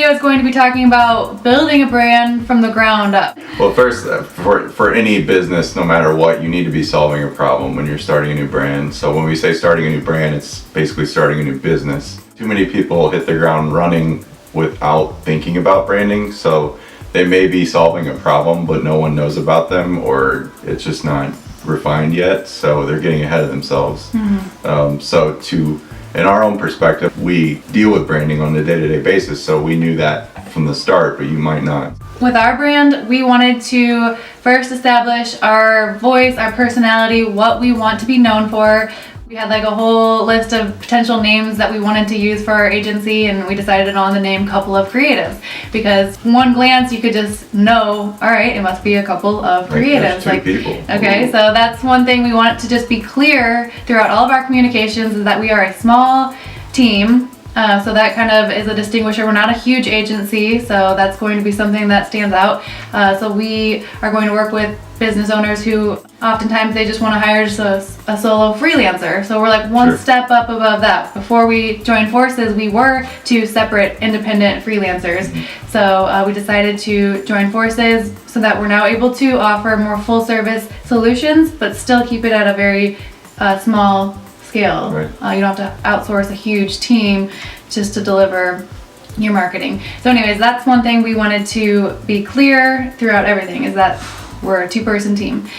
video is going to be talking about building a brand from the ground up. Well, first, for any business, no matter what, you need to be solving a problem when you're starting a new brand. So when we say starting a new brand, it's basically starting a new business. Too many people hit the ground running without thinking about branding. So they may be solving a problem, but no one knows about them, or it's just not refined yet. So they're getting ahead of themselves. In our own perspective, we deal with branding on a day-to-day basis, so we knew that from the start, but you might not. With our brand, we wanted to first establish our voice, our personality, what we want to be known for. We had like a whole list of potential names that we wanted to use for our agency, and we decided on the name Couple of Creatives because one glance you could just know, all right, it must be a couple of creatives. Like two people. Okay, so that's one thing we want to just be clear throughout all of our communications, is that we are a small team. So that kind of is a distinguisher. We're not a huge agency, so that's going to be something that stands out. So we are going to work with business owners who oftentimes they just want to hire just a solo freelancer. So we're like one step up above that. Before we joined forces, we were two separate independent freelancers. So we decided to join forces so that we're now able to offer more full service solutions, but still keep it at a very small scale. You don't have to outsource a huge team just to deliver your marketing. So anyways, that's one thing we wanted to be clear throughout everything, is that we're a two-person team.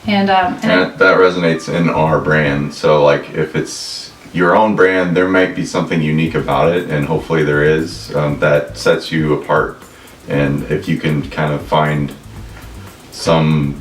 And that resonates in our brand. So like if it's your own brand, there might be something unique about it, and hopefully there is, that sets you apart. And if you can kind of find some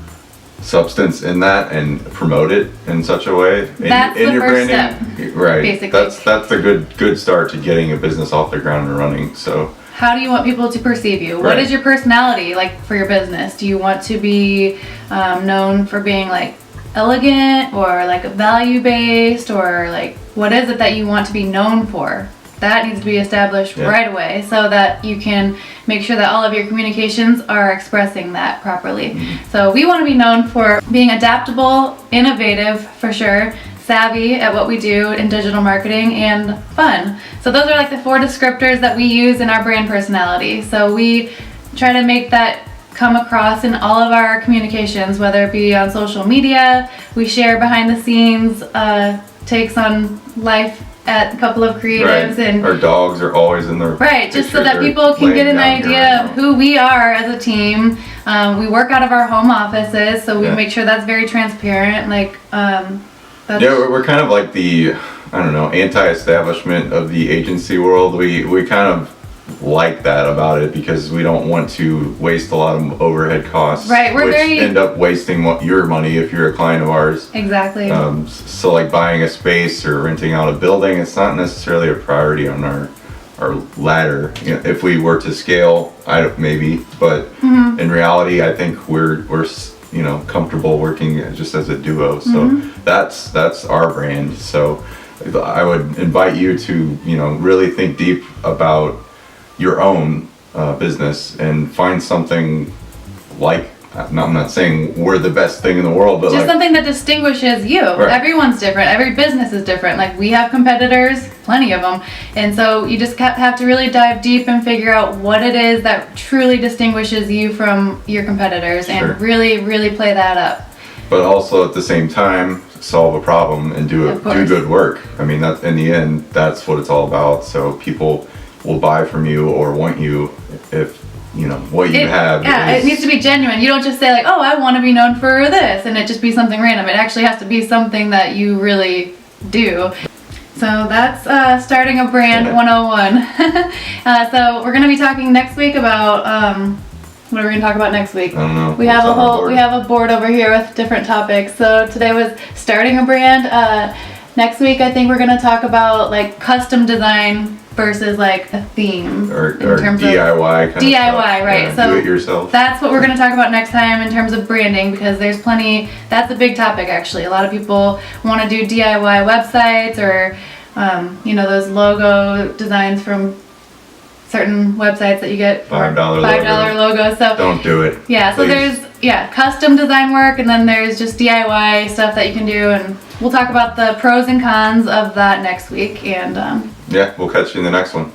substance in that and promote it in such a way in your first branding, step, right? basically. That's the good start to getting a business off the ground and running. So how do you want people to perceive you? What is your personality like for your business? Do you want to be known for being like elegant, or like value based, or like what is it that you want to be known for? That needs to be established right away, so that you can make sure that all of your communications are expressing that properly. So we want to be known for being adaptable, innovative for sure, savvy at what we do in digital marketing, and fun. So those are like the 4 descriptors that we use in our brand personality. So we try to make that come across in all of our communications, whether it be on social media. We share behind the scenes takes on life at a Couple of Creatives, and our dogs are always in the just so that people can get an idea of who we are as a team. We work out of our home offices, so we make sure that's very transparent. Like we're kind of like the, I don't know, anti-establishment of the agency world. We kind of like that about it because we don't want to waste a lot of overhead costs, we're which end up wasting your money if you're a client of ours. Exactly. So like buying a space or renting out a building, it's not necessarily a priority on our ladder. You know, if we were to scale, maybe, but in reality, I think we're comfortable working just as a duo. So that's our brand. So I would invite you to really think deep about your own business and find something like, I'm not saying we're the best thing in the world, but just something that distinguishes you. Everyone's different. Every business is different. Like we have competitors, plenty of them. And so you just have to really dive deep and figure out what it is that truly distinguishes you from your competitors and really, really play that up. But also at the same time, solve a problem and do good work. I mean, that in the end, that's what it's all about. So people will buy from you or want you if what you have. It needs to be genuine. You don't just say like, oh, I want to be known for this, and it just be something random. It actually has to be something that you really do. So that's starting a brand 101. So we're going to be talking next week about what are we going to talk about next week? I don't know. We have a board over here with different topics. So today was starting a brand. Next week I think we're going to talk about like custom design versus like a theme, or in terms DIY of DIY, right? Yeah, so do it yourself. That's what we're going to talk about next time in terms of branding, because there's plenty. That's a big topic actually. A lot of people want to do DIY websites, or those logo designs from certain websites that you get for $5 logo. So don't do it. Yeah, so there's custom design work, and then there's just DIY stuff that you can do, and we'll talk about the pros and cons of that next week. And we'll catch you in the next one.